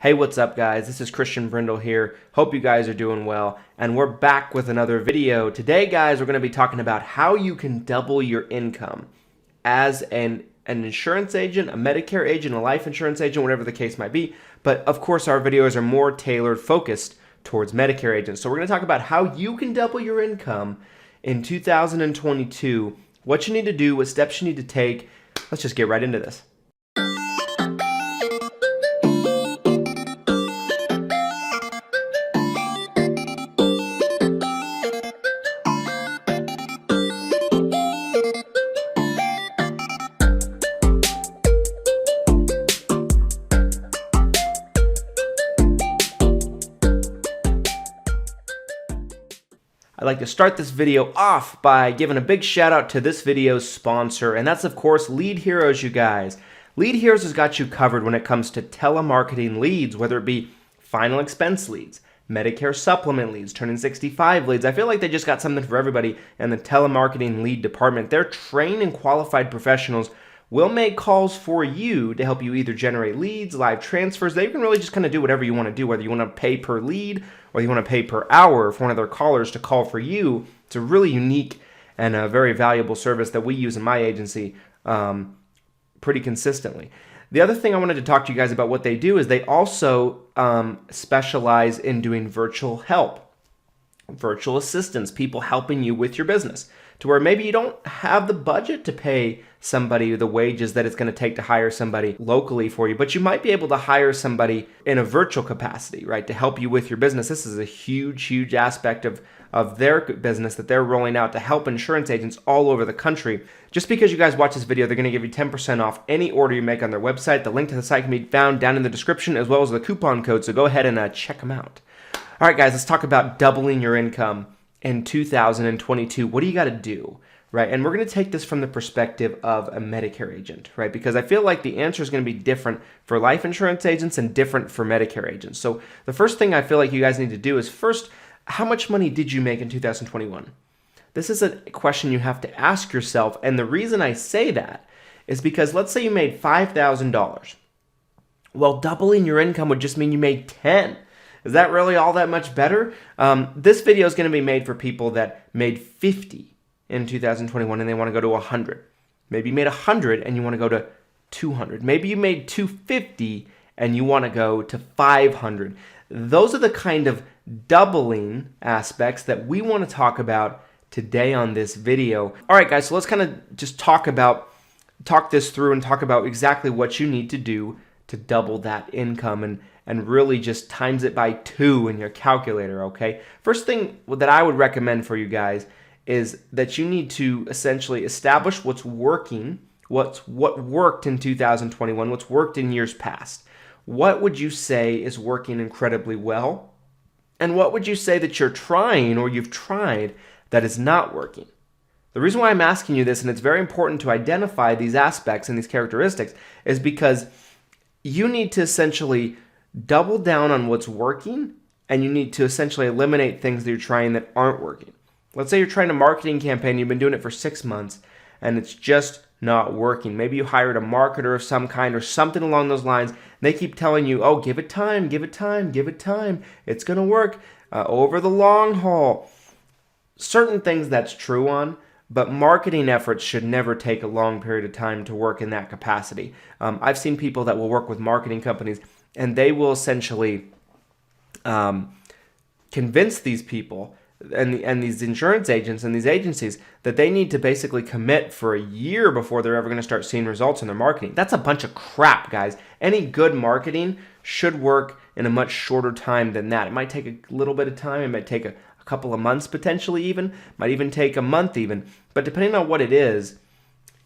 Hey, what's up guys? This is Christian Brindle here. Hope you guys are doing well, and we're back with another video. Today guys, we're going to be talking about how you can double your income as an insurance agent, a Medicare agent, a life insurance agent, whatever the case might be. But of course our videos are more tailored, focused towards Medicare agents. So we're going to talk about how you can double your income in 2022, what you need to do, what steps you need to take. Let's just get right into this. I'd like to start this video off by giving a big shout out to this video's sponsor, and that's of course Lead Heroes, you guys. Lead Heroes has got you covered when it comes to telemarketing leads, whether it be final expense leads, Medicare supplement leads, turning 65 leads. I feel like they just got something for everybody in the telemarketing lead department. They're trained and qualified professionals will make calls for you to help you either generate leads, live transfers. They can really just kind of do whatever you want to do, whether you want to pay per lead or you want to pay per hour for one of their callers to call for you. It's a really unique and a very valuable service that we use in my agency pretty consistently. The other thing I wanted to talk to you guys about what they do is they also specialize in doing virtual help, virtual assistants, people helping you with your business, to where maybe you don't have the budget to pay somebody the wages that it's going to take to hire somebody locally for you, but you might be able to hire somebody in a virtual capacity, right, to help you with your business. This is a huge aspect of their business that they're rolling out to help insurance agents all over the country. Just because you guys watch this video, they're going to give you 10% off any order you make on their website. The link to the site can be found down in the description, as well as the coupon code, so go ahead and check them out. All right, guys, let's talk about doubling your income in 2022. What do you got to do, right? And we're going to take this from the perspective of a Medicare agent, right? Because I feel like the answer is going to be different for life insurance agents and different for Medicare agents. So the first thing I feel like you guys need to do is first, how much money did you make in 2021? This is a question you have to ask yourself. And the reason I say that is because let's say you made $5,000. Well, doubling your income would just mean you made 10. Is that really all that much better? This video is going to be made for people that made 50 in 2021 and they want to go to 100. Maybe you made 100 and you want to go to 200. Maybe you made 250 and you want to go to 500. Those are the kind of doubling aspects that we want to talk about today on this video. All right, guys, so let's kind of just talk this through and talk about exactly what you need to do to double that income and really just times it by 2 in your calculator, okay? First thing that I would recommend for you guys is that you need to essentially establish what's working, what worked in 2021, what's worked in years past. What would you say is working incredibly well? And what would you say that you're trying or you've tried that is not working? The reason why I'm asking you this, and it's very important to identify these aspects and these characteristics, is because you need to essentially double down on what's working, and you need to essentially eliminate things that you're trying that aren't working. Let's say you're trying a marketing campaign, you've been doing it for 6 months, and it's just not working. Maybe you hired a marketer of some kind or something along those lines, and they keep telling you, oh, give it time, give it time, give it time. It's going to work over the long haul. Certain things that's true on, but marketing efforts should never take a long period of time to work in that capacity. I've seen people that will work with marketing companies and they will essentially convince these people and these insurance agents and these agencies that they need to basically commit for a year before they're ever going to start seeing results in their marketing. That's a bunch of crap, guys. Any good marketing should work in a much shorter time than that. It might take a little bit of time. It might take a couple of months potentially even. Might even take a month even. But depending on what it is,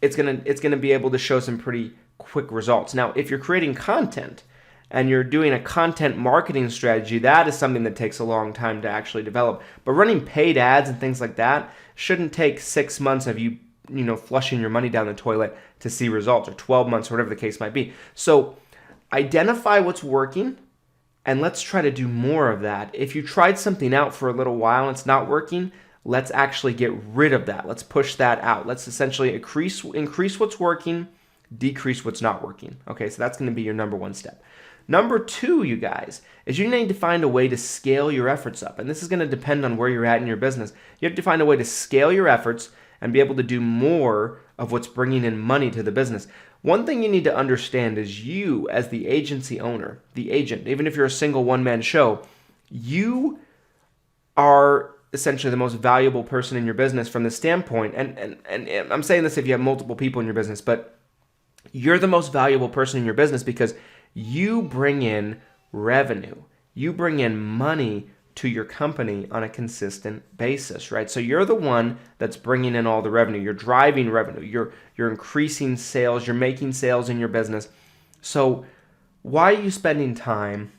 it's gonna be able to show some pretty quick results. Now, if you're creating content and you're doing a content marketing strategy, that is something that takes a long time to actually develop. But running paid ads and things like that shouldn't take 6 months of you flushing your money down the toilet to see results, or 12 months, or whatever the case might be. So identify what's working, and let's try to do more of that. If you tried something out for a little while and it's not working, let's actually get rid of that. Let's push that out. Let's essentially increase what's working, decrease what's not working. Okay, so that's going to be your number one step. Number 2, you guys, is you need to find a way to scale your efforts up. And this is going to depend on where you're at in your business. You have to find a way to scale your efforts and be able to do more of what's bringing in money to the business. One thing you need to understand is you, as the agency owner, the agent, even if you're a single one-man show, you are essentially the most valuable person in your business from the standpoint, and I'm saying this if you have multiple people in your business, but you're the most valuable person in your business because you bring in revenue. You bring in money to your company on a consistent basis, right? So you're the one that's bringing in all the revenue. You're driving revenue. You're increasing sales. You're making sales in your business. So why are you spending time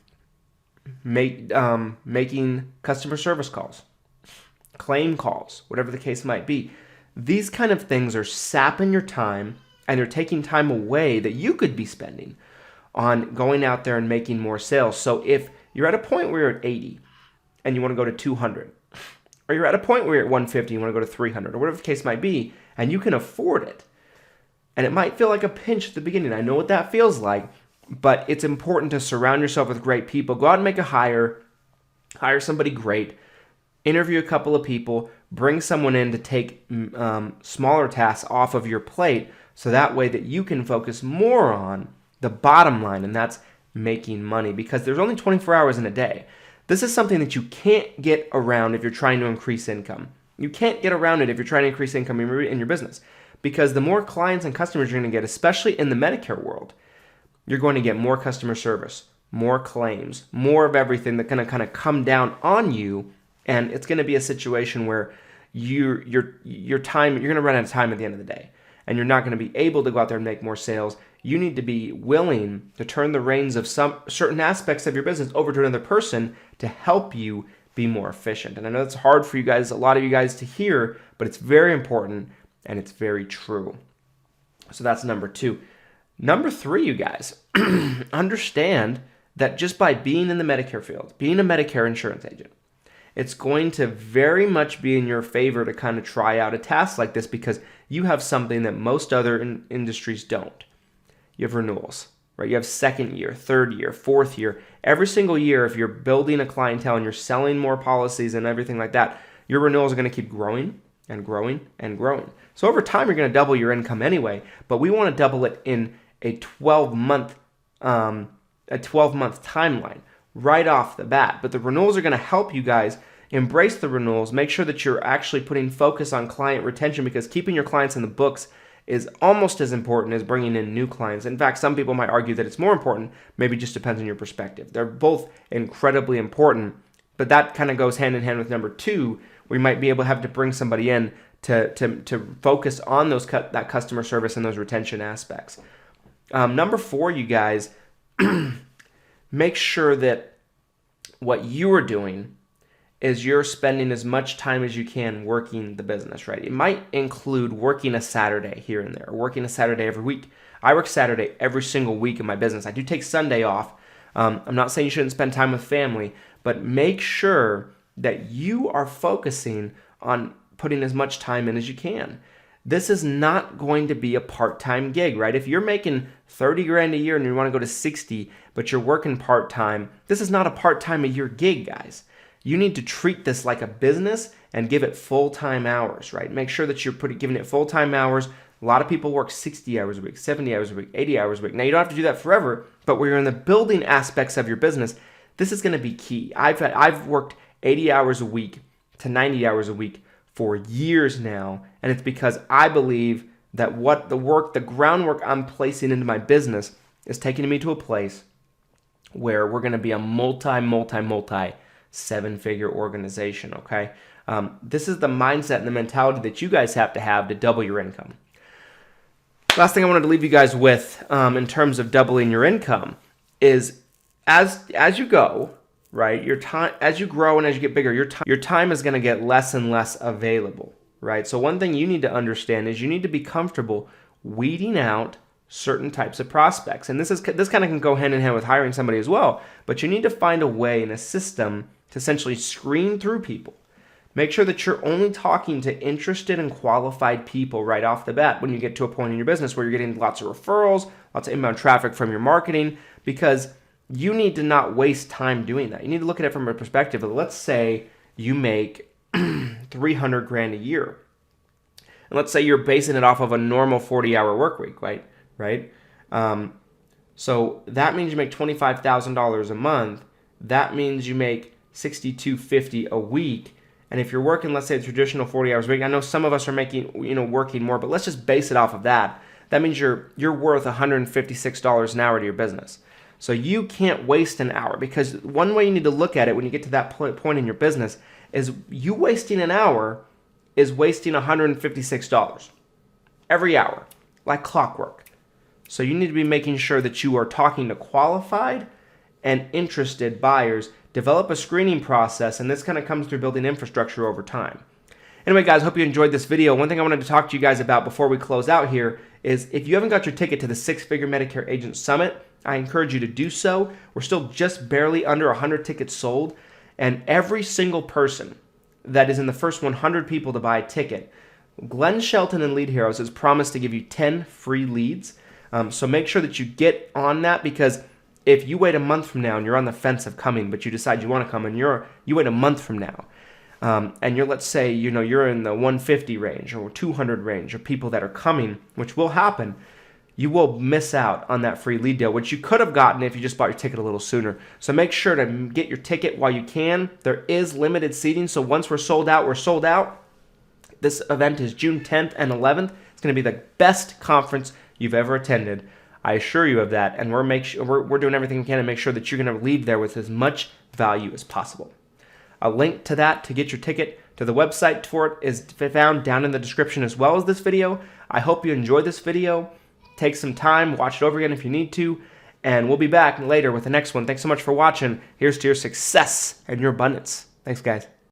making customer service calls, claim calls, whatever the case might be? These kind of things are sapping your time, and they're taking time away that you could be spending on going out there and making more sales. So if you're at a point where you're at 80 and you want to go to 200, or you're at a point where you're at 150 and you want to go to 300, or whatever the case might be, and you can afford it, and it might feel like a pinch at the beginning. I know what that feels like, but it's important to surround yourself with great people. Go out and make a hire somebody great, interview a couple of people, bring someone in to take smaller tasks off of your plate, so that way that you can focus more on the bottom line, and that's making money, because there's only 24 hours in a day. This is something that you can't get around if you're trying to increase income. You can't get around it if you're trying to increase income in your business, because the more clients and customers you're going to get, especially in the Medicare world, you're going to get more customer service, more claims, more of everything that's going to kind of come down on you, and it's going to be a situation where your time, you're going to run out of time at the end of the day, and you're not going to be able to go out there and make more sales. You need to be willing to turn the reins of some certain aspects of your business over to another person to help you be more efficient. And I know it's hard for you guys, a lot of you guys, to hear, but it's very important and it's very true. So that's number 2. Number 3, you guys, understand that just by being in the Medicare field, being a Medicare insurance agent, it's going to very much be in your favor to kind of try out a task like this, because you have something that most other industries don't. You have renewals, right? You have second year, third year, fourth year. Every single year, if you're building a clientele and you're selling more policies and everything like that, your renewals are going to keep growing and growing and growing. So over time, you're going to double your income anyway, but we want to double it in a 12-month timeline right off the bat. But the renewals are going to help you guys embrace the renewals. Make sure that you're actually putting focus on client retention, because keeping your clients in the books is almost as important as bringing in new clients. In fact, some people might argue that it's more important. Maybe it just depends on your perspective. They're both incredibly important, but that kind of goes hand in hand with number 2, where you might be able to have to bring somebody in to focus on that customer service and those retention aspects. Number 4, you guys, make sure that what you are doing is you're spending as much time as you can working the business, right? It might include working a Saturday here and there, or working a Saturday every week. I work Saturday every single week in my business. I do take Sunday off. I'm not saying you shouldn't spend time with family, but make sure that you are focusing on putting as much time in as you can. This is not going to be a part-time gig, right? If you're making 30 grand a year and you want to go to 60, but you're working part-time, this is not a part-time a year gig, guys. You need to treat this like a business and give it full-time hours, right? Make sure that you're giving it full-time hours. A lot of people work 60 hours a week, 70 hours a week, 80 hours a week. Now, you don't have to do that forever, but where you're in the building aspects of your business, this is going to be key. I've worked 80 hours a week to 90 hours a week for years now, and it's because I believe that the groundwork I'm placing into my business is taking me to a place where we're going to be a multi 7-figure organization, okay? This is the mindset and the mentality that you guys have to double your income. Last thing I wanted to leave you guys with in terms of doubling your income is as you go, right? Your time, as you grow and as you get bigger, your time is going to get less and less available, right? So one thing you need to understand is you need to be comfortable weeding out certain types of prospects. And this kind of can go hand in hand with hiring somebody as well, but you need to find a way and a system to essentially screen through people. Make sure that you're only talking to interested and qualified people right off the bat when you get to a point in your business where you're getting lots of referrals, lots of inbound traffic from your marketing, because you need to not waste time doing that. You need to look at it from a perspective of, let's say you make 300 grand a year. And let's say you're basing it off of a normal 40-hour work week, right? So that means you make $25,000 a month. That means you make $6,250 a week. And if you're working, let's say, a traditional 40 hours a week, I know some of us are making, working more, but let's just base it off of that. That means you're worth $156 an hour to your business. So you can't waste an hour, because one way you need to look at it when you get to that point in your business is you wasting an hour is wasting $156 every hour, like clockwork. So you need to be making sure that you are talking to qualified and interested buyers. Develop a screening process, and this kind of comes through building infrastructure over time. Anyway, guys, hope you enjoyed this video. One thing I wanted to talk to you guys about before we close out here is, if you haven't got your ticket to the 6-Figure Medicare Agent Summit, I encourage you to do so. We're still just barely under 100 tickets sold, and every single person that is in the first 100 people to buy a ticket, Glenn Shelton and Lead Heroes has promised to give you 10 free leads. So make sure that you get on that, because if you wait a month from now and you're on the fence of coming, but you decide you want to come, and you wait a month from now, and let's say you're in the 150 range or 200 range of people that are coming, which will happen, you will miss out on that free lead deal, which you could have gotten if you just bought your ticket a little sooner. So make sure to get your ticket while you can. There is limited seating, so once we're sold out, we're sold out. This event is June 10th and 11th. It's going to be the best conference you've ever attended. I assure you of that, and we're doing everything we can to make sure that you're going to leave there with as much value as possible. A link to that to get your ticket to the website for it is found down in the description, as well as this video. I hope you enjoyed this video. Take some time, watch it over again if you need to, and we'll be back later with the next one. Thanks so much for watching. Here's to your success and your abundance. Thanks, guys.